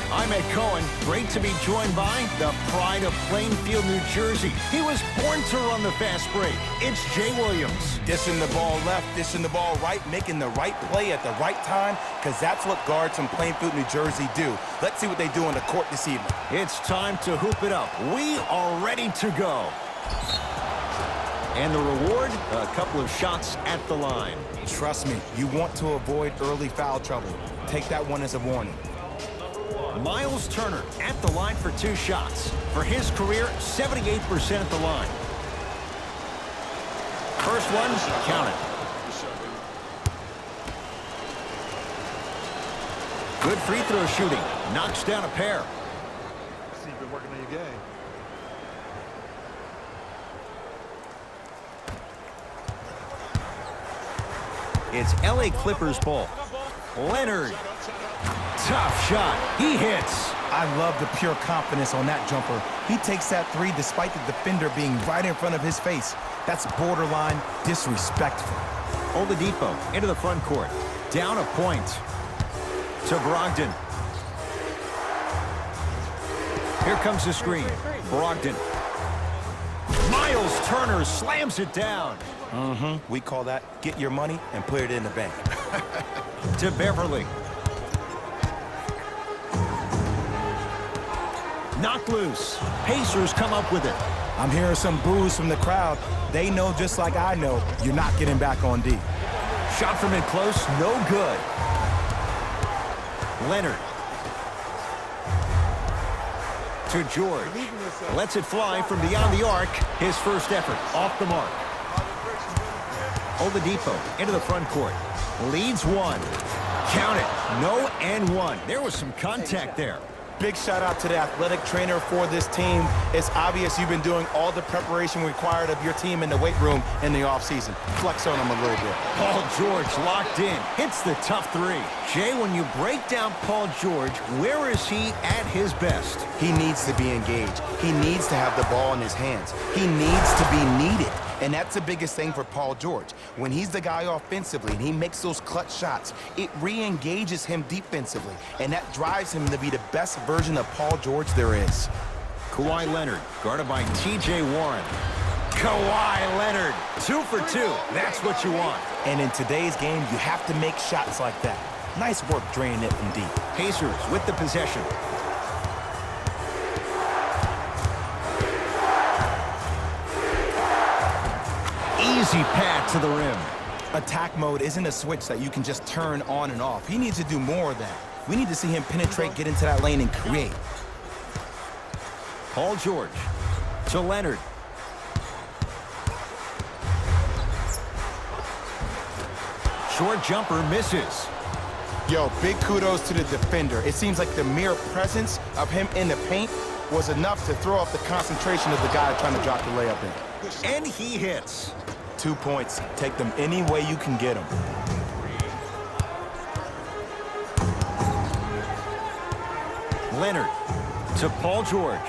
I'm Ed Cohen. Great to be joined by the pride of Plainfield, New Jersey. He was born to run the fast break. It's Jay Williams. Dishing the ball left, dishing the ball right, making the right play at the right time, because that's what guards from Plainfield, New Jersey do. Let's see what they do on the court this evening. It's time to hoop it up. We are ready to go. And the reward, a couple of shots at the line. Trust me, you want to avoid early foul trouble. Take that one as a warning. Miles Turner at the line for 2 shots. For his career, 78% at the line. First one, count it. Good free throw shooting. Knocks down a pair. See, you've been working on your game. It's LA Clippers ball. Leonard. Tough shot. He hits. I love the pure confidence on that jumper. He takes that three despite the defender being right in front of his face. That's borderline disrespectful. Oladipo into the front court. Down a point to Brogdon. Here comes the screen. Brogdon. Miles Turner slams it down. We call that get your money and put it in the bank. To Beverly. Knocked loose. Pacers come up with it. I'm hearing some boos from the crowd. They know just like I know you're not getting back on D. Shot from in close, no good. Leonard. To George. Lets it fly from beyond the arc. His first effort off the mark. Oladipo into the front court. Leads one. Count it. No and one. There was some contact there. Big shout out to the athletic trainer for this team. It's obvious you've been doing all the preparation required of your team in the weight room in the offseason. Flex on them a little bit. Paul George locked in. Hits the tough three. Jay, when you break down Paul George, where is he at his best? He needs to be engaged. He needs to have the ball in his hands. He needs to be needed. And that's the biggest thing for Paul George. When he's the guy offensively and he makes those clutch shots, it re-engages him defensively. And that drives him to be the best version of Paul George there is. Kawhi Leonard, guarded by T.J. Warren. Kawhi Leonard, 2 for 2. That's what you want. And in today's game, you have to make shots like that. Nice work draining it from deep. Pacers with the possession. Easy pad to the rim. Attack mode isn't a switch that you can just turn on and off. He needs to do more of that. We need to see him penetrate, get into that lane, and create. Paul George to Leonard. Short jumper misses. Yo, big kudos to the defender. It seems like the mere presence of him in the paint was enough to throw off the concentration of the guy trying to drop the layup in. And he hits. 2 points. Take them any way you can get them. Leonard to Paul George.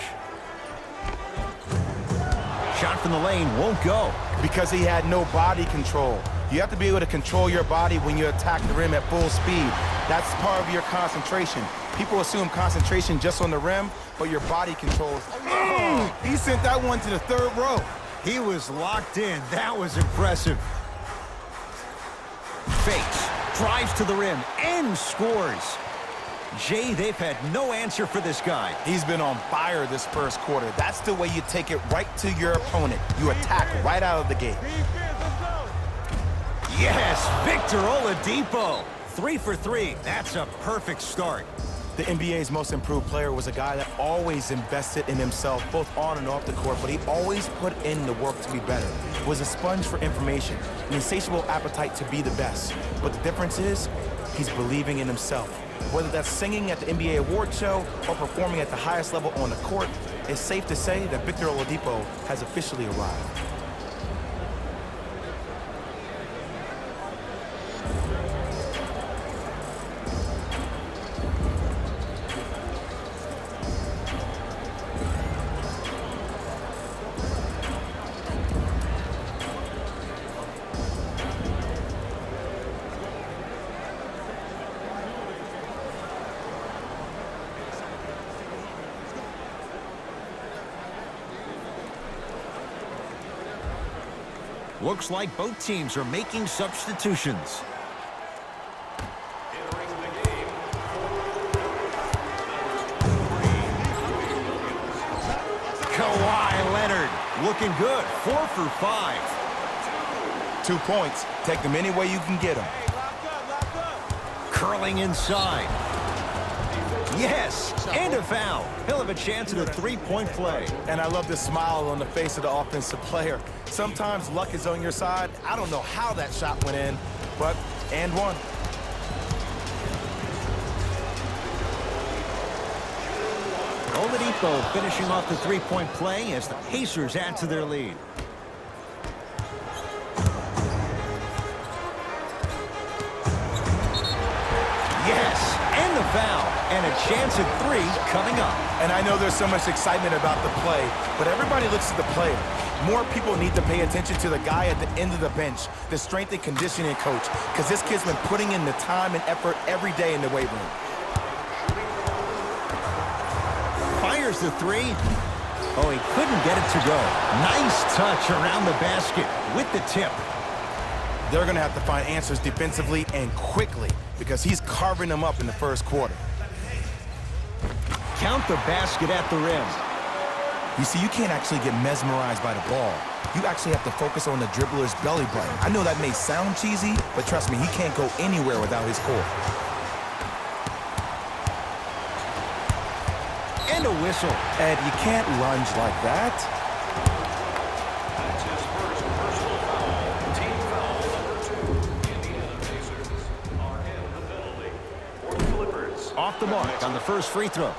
Shot from the lane won't go. Because he had no body control. You have to be able to control your body when you attack the rim at full speed. That's part of your concentration. People assume concentration just on the rim, but your body controls. He sent that one to the third row. He was locked in. That was impressive. Fakes, drives to the rim, and scores. Jay, they've had no answer for this guy. He's been on fire this first quarter. That's the way you take it right to your opponent. You attack right out of the gate. Yes, Victor Oladipo. 3 for 3. That's a perfect start. The NBA's most improved player was a guy that always invested in himself, both on and off the court, but he always put in the work to be better. Was a sponge for information, an insatiable appetite to be the best. But the difference is, he's believing in himself. Whether that's singing at the NBA award show or performing at the highest level on the court, it's safe to say that Victor Oladipo has officially arrived. Looks like both teams are making substitutions. Kawhi Leonard looking good. 4 for 5. 2 points. Take them any way you can get them. Curling inside. Yes, and a foul. He'll have a chance at a three-point play. And I love the smile on the face of the offensive player. Sometimes luck is on your side. I don't know how that shot went in, but and one. Oladipo finishing off the three-point play as the Pacers add to their lead. Yes, and the foul, and a chance at 3 coming up. And I know there's so much excitement about the play, but everybody looks at the player. More people need to pay attention to the guy at the end of the bench, the strength and conditioning coach, because this kid's been putting in the time and effort every day in the weight room. Fires the 3. Oh, he couldn't get it to go. Nice touch around the basket with the tip. They're going to have to find answers defensively and quickly because he's carving them up in the first quarter. Count the basket at the rim. You see, you can't actually get mesmerized by the ball. You actually have to focus on the dribbler's belly button. I know that may sound cheesy, but trust me, he can't go anywhere without his core. And a whistle. Ed, you can't lunge like that. That's his first personal foul. Team foul number 2. Indiana Pacers are in the penalty for the Clippers. Off the mark on the first free throw.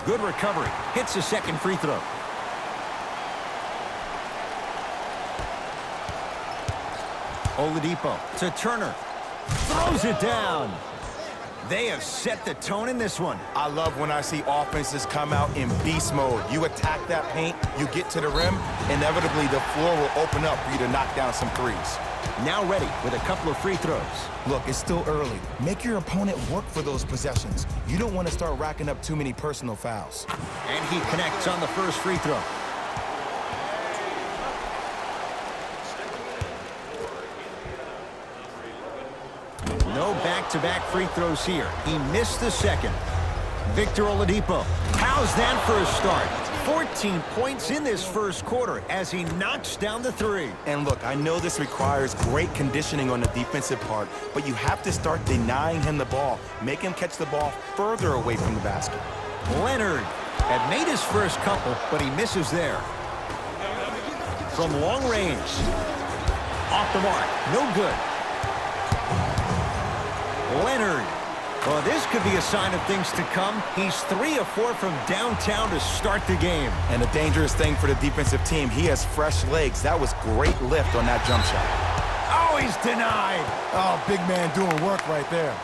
Good recovery. Hits the second free throw. Oladipo to Turner. Throws it down. They have set the tone in this one. I love when I see offenses come out in beast mode. You attack that paint, you get to the rim, inevitably the floor will open up for you to knock down some threes. Now ready with a couple of free throws. Look, it's still early. Make your opponent work for those possessions. You don't want to start racking up too many personal fouls. And he connects on the first free throw. No back-to-back free throws here. He missed the second. Victor Oladipo. How's that for a start? 14 points in this first quarter as he knocks down the 3. And look, I know this requires great conditioning on the defensive part, but you have to start denying him the ball. Make him catch the ball further away from the basket. Leonard had made his first couple, but he misses there. From long range. Off the mark. No good. Leonard. Well, this could be a sign of things to come. He's 3 of 4 from downtown to start the game. And a dangerous thing for the defensive team, he has fresh legs. That was great lift on that jump shot. Oh, he's denied. Oh, big man doing work right there.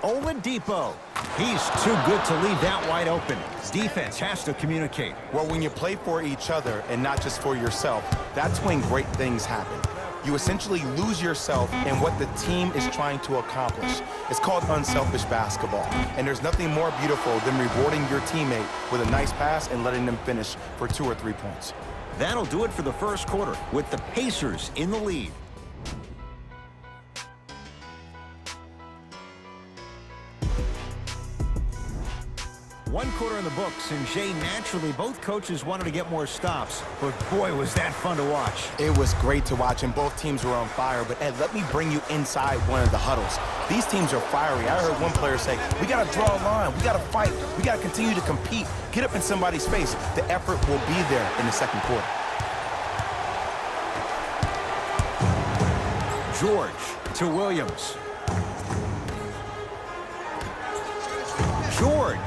Oladipo. He's too good to leave that wide open. Defense has to communicate. Well, when you play for each other and not just for yourself, that's when great things happen. You essentially lose yourself in what the team is trying to accomplish. It's called unselfish basketball. And there's nothing more beautiful than rewarding your teammate with a nice pass and letting them finish for 2 or 3 points. That'll do it for the first quarter with the Pacers in the lead. One quarter in the books, and Jay, naturally, both coaches wanted to get more stops. But boy, was that fun to watch. It was great to watch, and both teams were on fire. But, Ed, let me bring you inside one of the huddles. These teams are fiery. I heard one player say, we got to draw a line. We got to fight. We got to continue to compete. Get up in somebody's face. The effort will be there in the second quarter. George to Williams. George.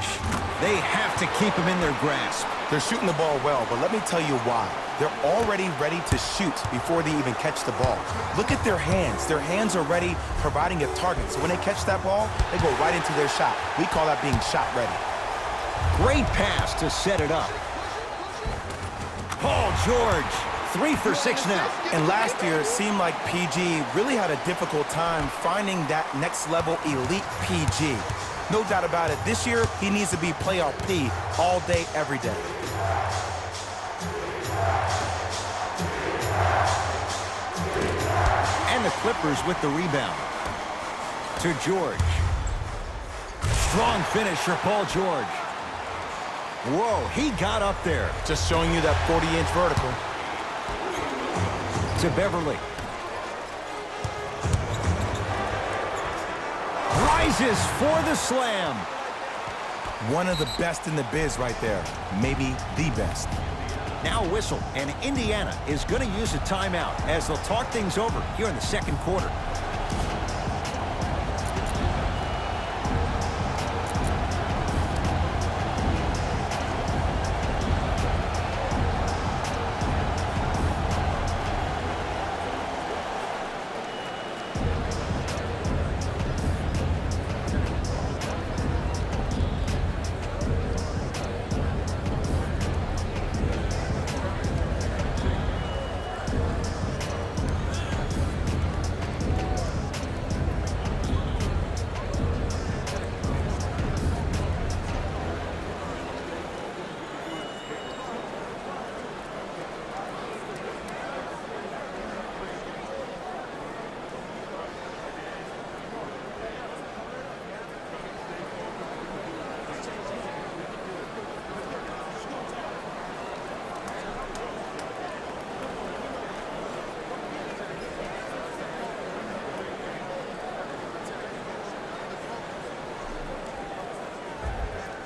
They have to keep him in their grasp. They're shooting the ball well, but let me tell you why. They're already ready to shoot before they even catch the ball. Look at their hands. Their hands are ready, providing a target. So when they catch that ball, they go right into their shot. We call that being shot ready. Great pass to set it up. Paul George 3 for 6 now. And last year, it seemed like PG really had a difficult time finding that next level elite PG. No doubt about it, this year, he needs to be playoff P all day, every day. And the Clippers with the rebound. To George. Strong finish for Paul George. Whoa, he got up there. Just showing you that 40-inch vertical. To Beverly. Rises for the slam. One of the best in the biz right there. Maybe the best. Now a whistle, and Indiana is going to use a timeout as they'll talk things over here in the second quarter.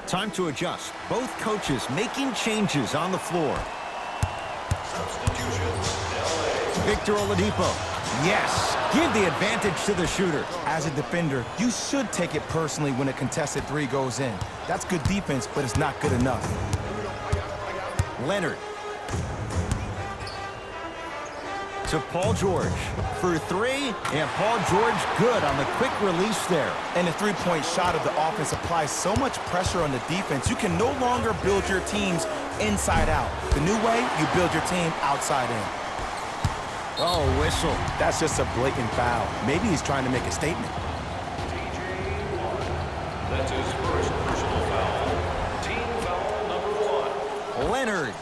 Time to adjust. Both coaches making changes on the floor. Victor Oladipo. Yes, give the advantage to the shooter. As a defender, you should take it personally when a contested three goes in. That's good defense, but it's not good enough. Leonard. To Paul George for 3, and Paul George good on the quick release there. And the three-point shot of the offense applies so much pressure on the defense, you can no longer build your teams inside out. The new way, you build your team outside in. Oh, whistle. That's just a blatant foul. Maybe he's trying to make a statement. That's his first personal foul. Team foul number 1. Leonard.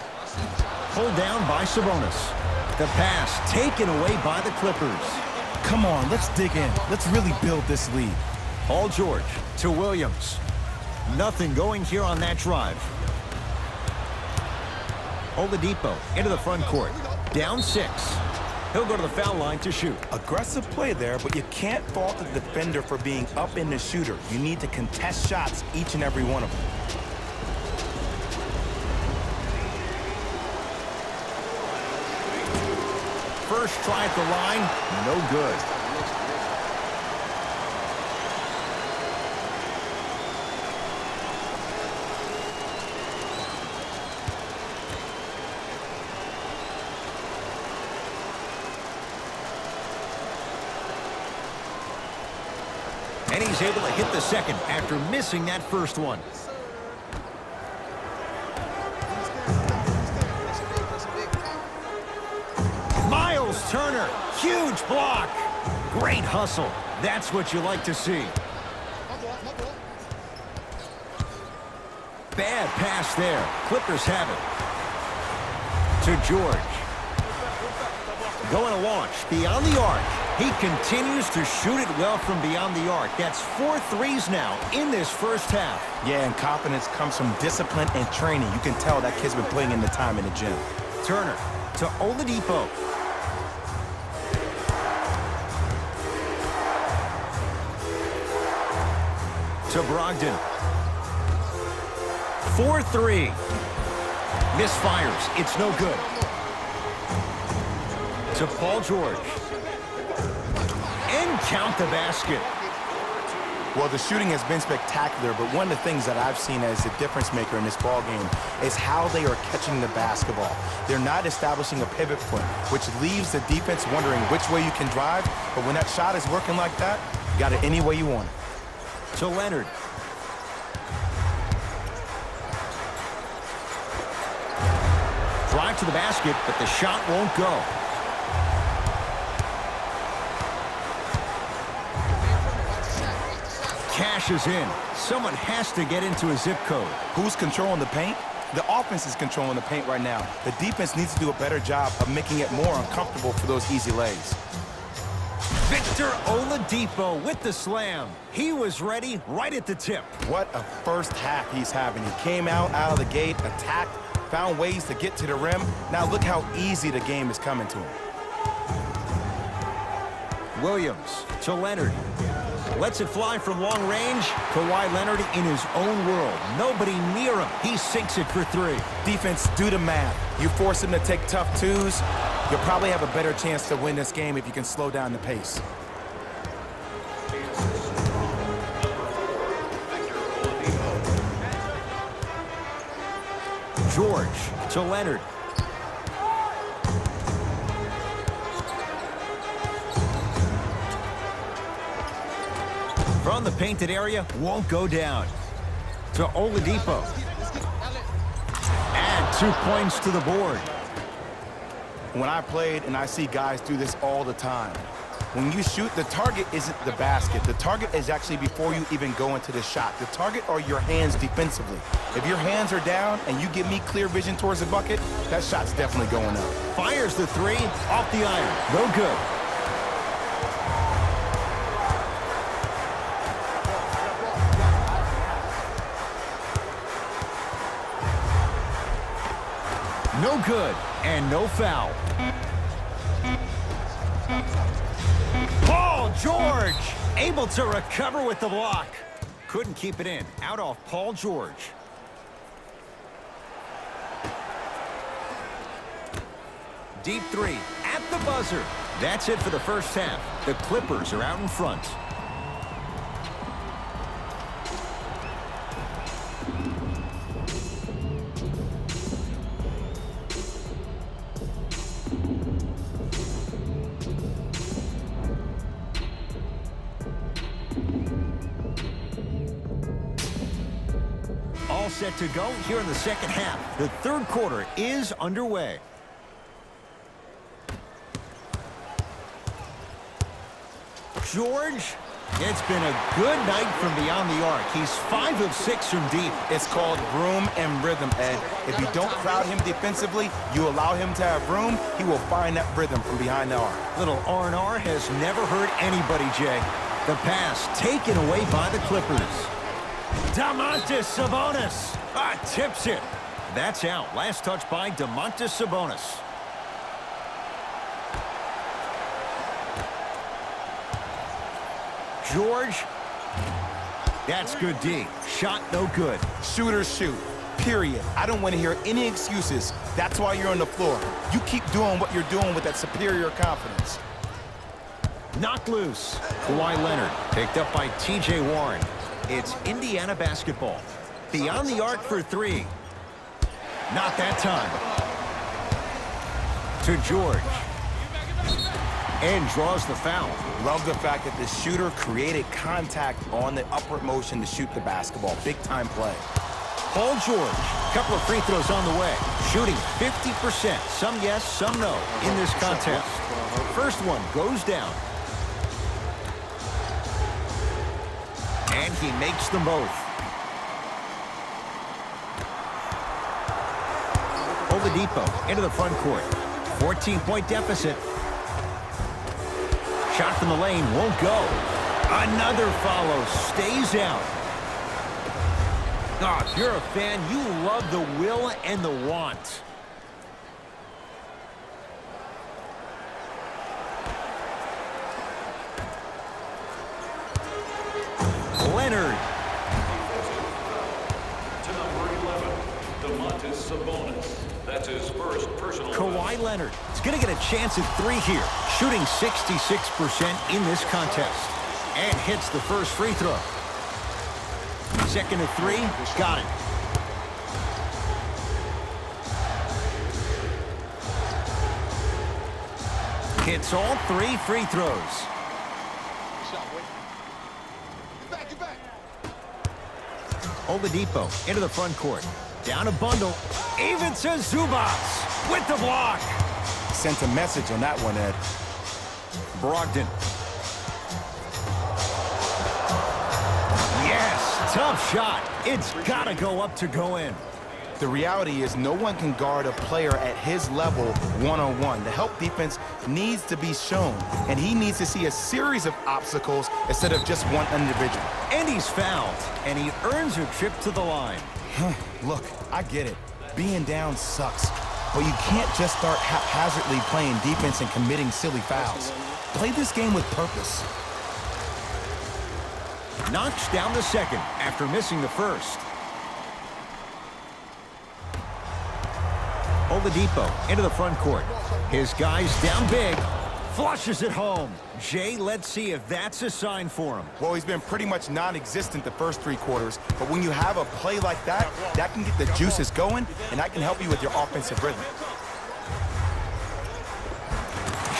Pulled down by Sabonis. The pass taken away by the Clippers. Come on, let's dig in. Let's really build this lead. Paul George to Williams. Nothing going here on that drive. Oladipo into the front court. Down 6. He'll go to the foul line to shoot. Aggressive play there, but you can't fault the defender for being up in the shooter. You need to contest shots, each and every one of them. First try at the line, no good. And he's able to hit the second after missing that first one. Turner, huge block. Great hustle. That's what you like to see. Bad pass there. Clippers have it. To George. Going to launch beyond the arc. He continues to shoot it well from beyond the arc. That's 4 threes now in this first half. Yeah, and confidence comes from discipline and training. You can tell that kid's been putting in the time in the gym. Turner to Oladipo. To Brogdon. 4-3. Misfires. It's no good. To Paul George. And count the basket. Well, the shooting has been spectacular, but one of the things that I've seen as the difference maker in this ballgame is how they are catching the basketball. They're not establishing a pivot foot, which leaves the defense wondering which way you can drive, but when that shot is working like that, you got it any way you want it. To Leonard. Drive to the basket, but the shot won't go. Cashes in. Someone has to get into a zip code. Who's controlling the paint? The offense is controlling the paint right now. The defense needs to do a better job of making it more uncomfortable for those easy lays. Victor Oladipo with the slam. He was ready right at the tip. What a first half he's having. He came out of the gate, attacked, found ways to get to the rim. Now look how easy the game is coming to him. Williams to Leonard. Lets it fly from long range. Kawhi Leonard in his own world. Nobody near him. He sinks it for three. Defense, do the math. You force him to take tough twos, you'll probably have a better chance to win this game if you can slow down the pace. George to Leonard. From the painted area, won't go down. To Oladipo. Add 2 points to the board. When I played, and I see guys do this all the time, when you shoot, the target isn't the basket. The target is actually before you even go into the shot. The target are your hands defensively. If your hands are down and you give me clear vision towards the bucket, that shot's definitely going up. Fires the three, off the iron. No good. No good, and no foul. Paul George, able to recover with the block. Couldn't keep it in. Out off Paul George. Deep three, at the buzzer. That's it for the first half. The Clippers are out in front. All set to go here in the second half. The third quarter is underway. George, it's been a good night from beyond the arc. He's 5 of 6 from deep. It's called room and rhythm, Ed. If you don't crowd him defensively, you allow him to have room, he will find that rhythm from behind the arc. Little R&R has never hurt anybody, Jay. The pass taken away by the Clippers. Domantas Sabonis tips it. That's out. Last touch by Domantas Sabonis. George. That's good D. Shot no good. Shooters shoot. Period. I don't want to hear any excuses. That's why you're on the floor. You keep doing what you're doing with that superior confidence. Knocked loose. Kawhi Leonard picked up by T.J. Warren. It's Indiana basketball. Beyond the arc for three. Not that time. To George. And draws the foul. Love the fact that the shooter created contact on the upward motion to shoot the basketball. Big time play. Paul George, couple of free throws on the way. Shooting 50%. Some yes, some no in this contest. First one goes down. And he makes them both. Oladipo into the front court. 14-point deficit. Shot from the lane won't go. Another follow. Stays out. Oh, if you're a fan, you love the will and the want. Leonard. To number 11, Domantas Sabonis. That's his first personal. Kawhi Leonard is going to get a chance at three here. Shooting 66% in this contest. And hits the first free throw. Second to three. Got it. Hits all 3 free throws. Oladipo into the front court. Down a bundle. Even to Zubats. with the block. Sent a message on that one, Ed. Brogdon. Yes, tough shot. It's got to go up to go in. The reality is no one can guard a player at his level one-on-one. The help defense needs to be shown, and he needs to see a series of obstacles instead of just one individual. And he's fouled, and he earns a trip to the line. Look, I get it. Being down sucks, but you can't just start haphazardly playing defense and committing silly fouls. Play this game with purpose. Knocks down the second after missing the first. Oladipo into the front court. His guy's down big. Flushes it home. Jay, let's see if that's a sign for him. Well, he's been pretty much non-existent the first 3 quarters, but when you have a play like that, that can get the juices going, and that can help you with your offensive rhythm.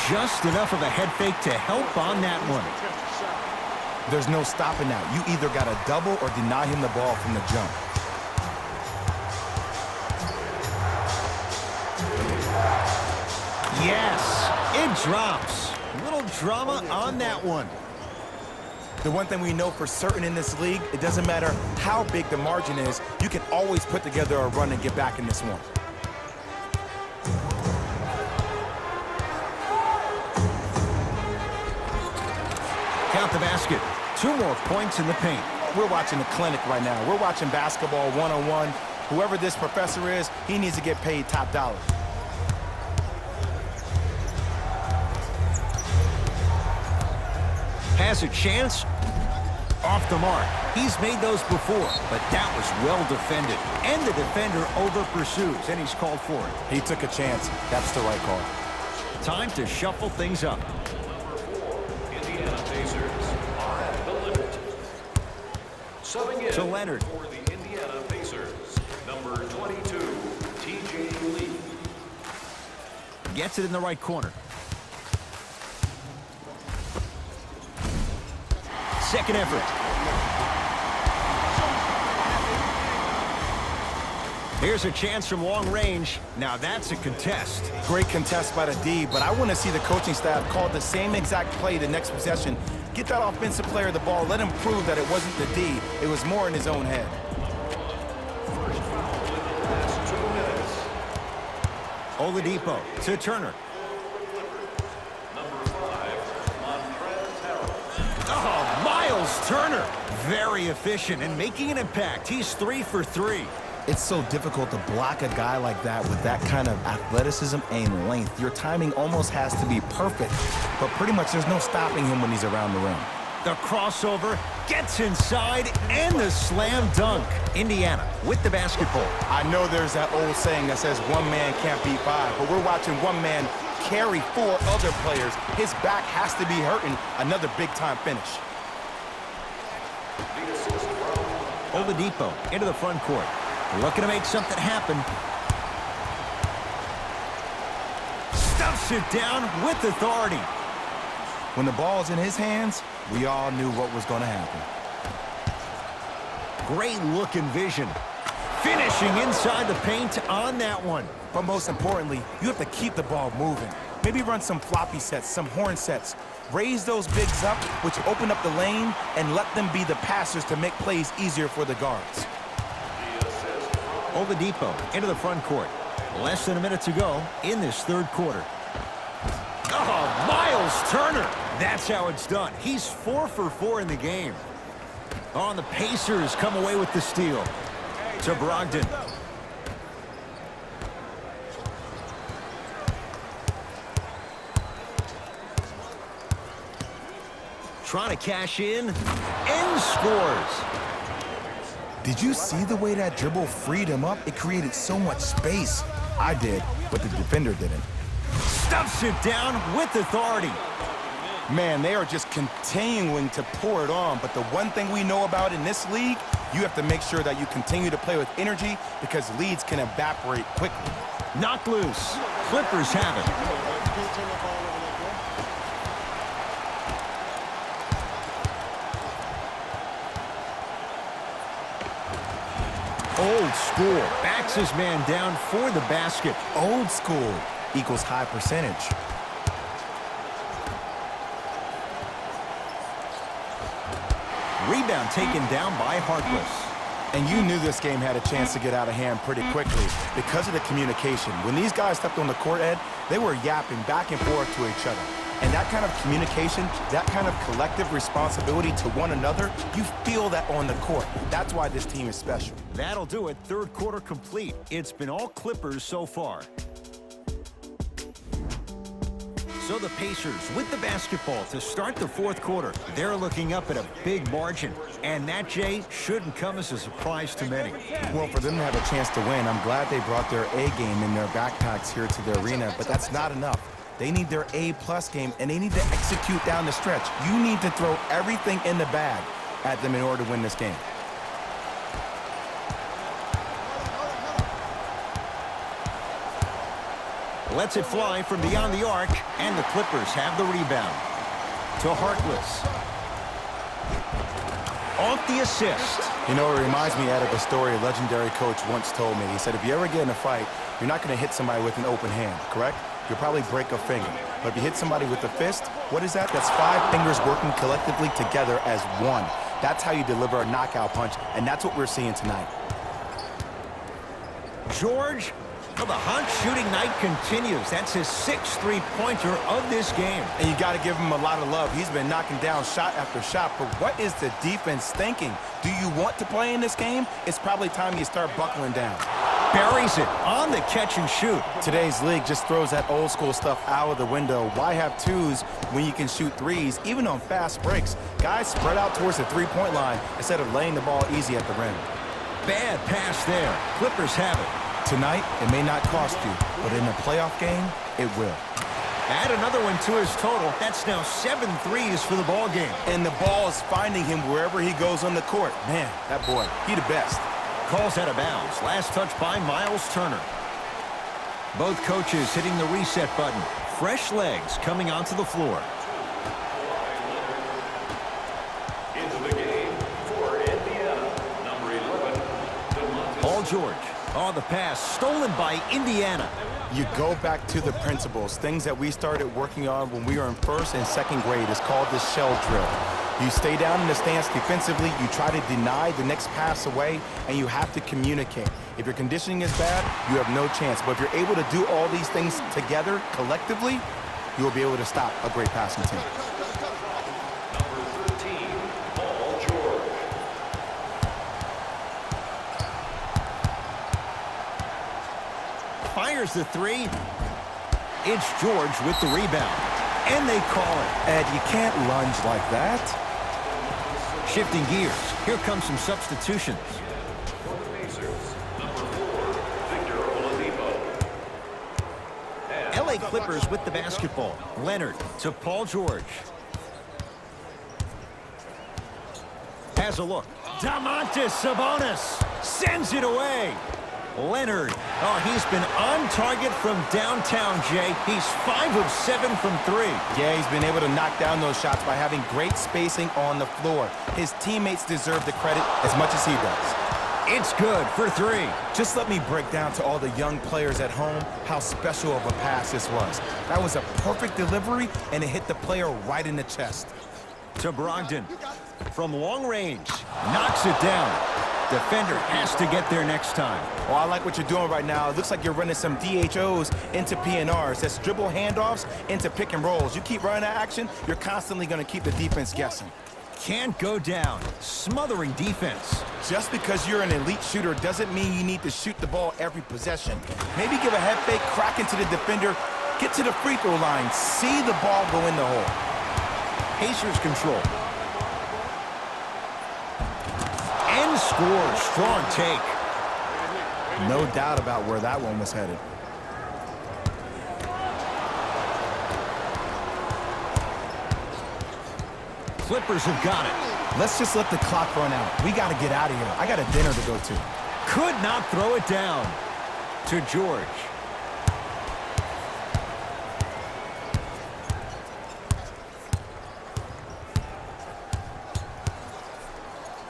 Just enough of a head fake to help on that one. There's no stopping that. You either got to double or deny him the ball from the jump. Yes, it drops. Little drama on that one. The one thing we know for certain in this league, it doesn't matter how big the margin is, you can always put together a run and get back in this one. Count the basket. 2 more points in the paint. We're watching a clinic right now. We're watching basketball one-on-one. Whoever this professor is, he needs to get paid top dollar. Has a chance. Off the mark. He's made those before, but that was well defended. And the defender over-pursues, and he's called for it. He took a chance. That's the right call. Time to shuffle things up. Indiana Pacers are at the limit. Subbing in To Leonard. for the Indiana Pacers, number 22, T.J. Lee. Gets it in the right corner. Second effort. Here's a chance from long range. Now that's a contest. Great contest by the D, but I want to see the coaching staff call the same exact play the next possession. Get that offensive player the ball. Let him prove that it wasn't the D. It was more in his own head. First foul in the last 2 minutes. Oladipo to Turner. Number 5, Montrezl Harrell. Oh, Miles Turner. Very efficient and making an impact. He's 3 for 3. It's so difficult to block a guy like that with that kind of athleticism and length. Your timing almost has to be perfect, but pretty much there's no stopping him when he's around the rim. The crossover gets inside and the slam dunk. Indiana with the basketball. I know there's that old saying that says one man can't beat 5, but we're watching one man carry 4 other players. His back has to be hurting. Another big-time finish. The assist from Oladipo into the front court. Looking to make something happen. Stuffs it down with authority. When the ball's in his hands, we all knew what was going to happen. Great look and vision. Finishing inside the paint on that one. But most importantly, you have to keep the ball moving. Maybe run some floppy sets, some horn sets. Raise those bigs up, which open up the lane, and let them be the passers to make plays easier for the guards. Oladipo into the front court. Less than a minute to go in this third quarter. Oh, Miles Turner. That's how it's done. He's 4 for 4 in the game. Oh, and the Pacers come away with the steal. To Brogdon. Trying to cash in and scores. Did you see the way that dribble freed him up? It created so much space. I did, but the defender didn't. Stuffs it down with authority. Man, they are just continuing to pour it on. But the one thing we know about in this league, you have to make sure that you continue to play with energy because leads can evaporate quickly. Knocked loose. Clippers have it. Old school. Backs his man down for the basket. Old school equals high percentage. Rebound taken down by Harkless. And you knew this game had a chance to get out of hand pretty quickly because of the communication. When these guys stepped on the court, Ed, they were yapping back and forth to each other. And that kind of communication, that kind of collective responsibility to one another, you feel that on the court. That's why this team is special. That'll do it. Third quarter complete. It's been all Clippers so far. So the Pacers with the basketball to start the fourth quarter. They're looking up at a big margin. And that, Jay, shouldn't come as a surprise to many. Well, for them to have a chance to win, I'm glad they brought their A game in their backpacks here to the arena, but that's not enough. They need their A-plus game, and they need to execute down the stretch. You need to throw everything in the bag at them in order to win this game. Lets it fly from beyond the arc, and the Clippers have the rebound. To Harkless. Off the assist. You know, it reminds me, Ed, of a story a legendary coach once told me. He said, if you ever get in a fight, you're not going to hit somebody with an open hand, correct? You'll probably break a finger. But if you hit somebody with a fist, what is that? That's 5 fingers working collectively together as one. That's how you deliver a knockout punch, and that's what we're seeing tonight. George, well, the hot shooting night continues. That's his 6th three-pointer of this game. And you got to give him a lot of love. He's been knocking down shot after shot. But what is the defense thinking? Do you want to play in this game? It's probably time you start buckling down. Buries it on the catch and shoot. Today's league just throws that old school stuff out of the window. Why have twos when you can shoot threes, even on fast breaks? Guys spread out towards the three-point line instead of laying the ball easy at the rim. Bad pass there. Clippers have it. Tonight, it may not cost you, but in a playoff game, it will. Add another one to his total. That's now 7 threes for the ball game. And the ball is finding him wherever he goes on the court. Man, that boy, he the best. Calls out of bounds. Last touch by Miles Turner. Both coaches hitting the reset button. Fresh legs coming onto the floor. Into the game for Indiana, number 11, Paul George. Oh, the pass stolen by Indiana. You go back to the principles, things that we started working on when we were in 1st and 2nd grade. It's called the shell drill. You stay down in the stance defensively, you try to deny the next pass away, and you have to communicate. If your conditioning is bad, you have no chance. But if you're able to do all these things together, collectively, you will be able to stop a great passing team. number 13, Paul George. Fires the three. It's George with the rebound. And they call it. Ed, you can't lunge like that. Shifting gears. Here comes some substitutions. For the Pacers, number 4, Victor Oladipo. LA Clippers with the basketball. Leonard to Paul George. Has a look. Domantas Sabonis sends it away. Leonard. Oh, he's been on target from downtown, Jay. He's 5 of 7 from 3. Yeah, he's been able to knock down those shots by having great spacing on the floor. His teammates deserve the credit as much as he does. It's good for 3. Just let me break down to all the young players at home how special of a pass this was. That was a perfect delivery, and it hit the player right in the chest. To Brogdon. From long range. Knocks it down. Defender has to get there next time. Well, I like what you're doing right now. It looks like you're running some DHOs into PNRs. That's dribble handoffs into pick and rolls. You keep running that action, you're constantly going to keep the defense guessing. Can't go down. Smothering defense. Just because you're an elite shooter doesn't mean you need to shoot the ball every possession. Maybe give a head fake, crack into the defender, get to the free throw line, see the ball go in the hole. Pacers control. And score. Strong take. No doubt about where that one was headed. Clippers have got it. Let's just let the clock run out. We got to get out of here. I got a dinner to go to. Could not throw it down. To George.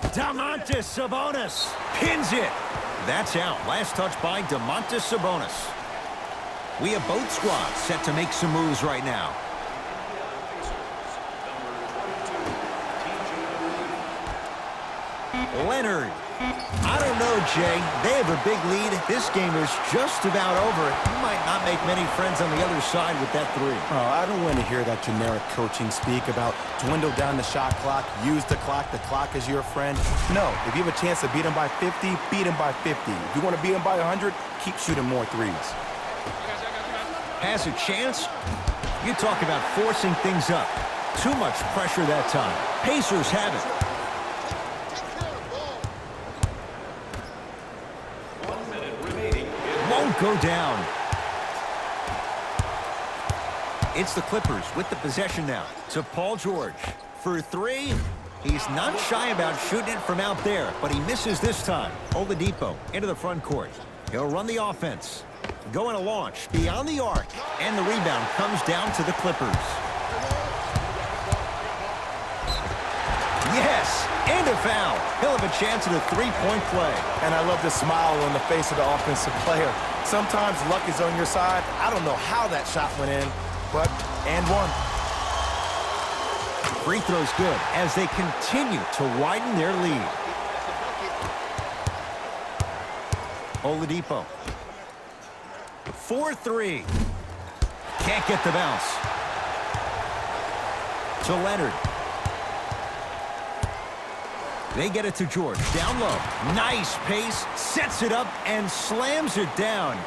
Domantas Sabonis pins it. That's out. Last touch by Domantas Sabonis. We have both squads set to make some moves right now. Leonard. I don't know, Jay. They have a big lead. This game is just about over. You might not make many friends on the other side with that three. Oh, I don't want to hear that generic coaching speak about dwindle down the shot clock, use the clock is your friend. No, if you have a chance to beat them by 50, beat them by 50. If you want to beat them by 100, keep shooting more threes. Has a chance? You talk about forcing things up. Too much pressure that time. Pacers have it. Won't go down. It's the Clippers with the possession now to Paul George. For three, he's not shy about shooting it from out there, but he misses this time. Oladipo into the front court. He'll run the offense. Going to launch beyond the arc, and the rebound comes down to the Clippers. Yes, and a foul. He'll have a chance at a three-point play. And I love the smile on the face of the offensive player. Sometimes luck is on your side. I don't know how that shot went in, but and one. Free throw's good as they continue to widen their lead. Oladipo. 4-3. Can't get the bounce. To Leonard. They get it to George. Down low. Nice pace. Sets it up and slams it down.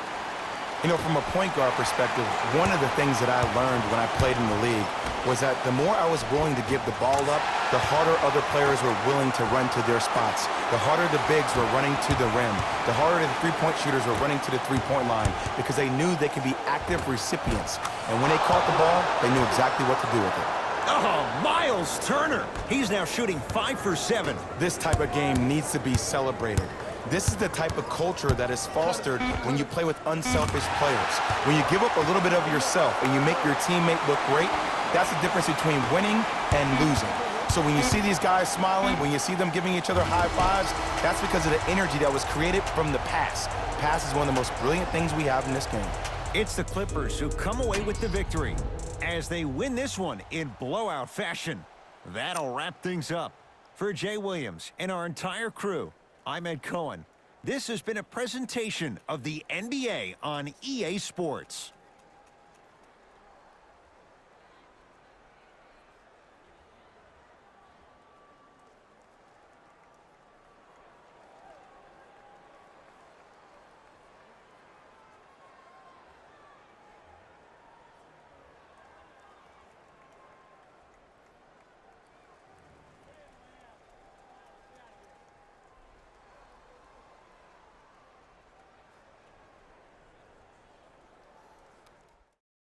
You know, from a point guard perspective, one of the things that I learned when I played in the league was that the more I was willing to give the ball up, the harder other players were willing to run to their spots. The harder the bigs were running to the rim. The harder the three-point shooters were running to the three-point line because they knew they could be active recipients. And when they caught the ball, they knew exactly what to do with it. Oh, Miles Turner. He's now shooting 5 for 7. This type of game needs to be celebrated. This is the type of culture that is fostered when you play with unselfish players. When you give up a little bit of yourself and you make your teammate look great, that's the difference between winning and losing. So when you see these guys smiling, when you see them giving each other high fives, that's because of the energy that was created from the pass. Pass is one of the most brilliant things we have in this game. It's the Clippers who come away with the victory as they win this one in blowout fashion. That'll wrap things up. For Jay Williams and our entire crew, I'm Ed Cohen. This has been a presentation of the NBA on EA Sports.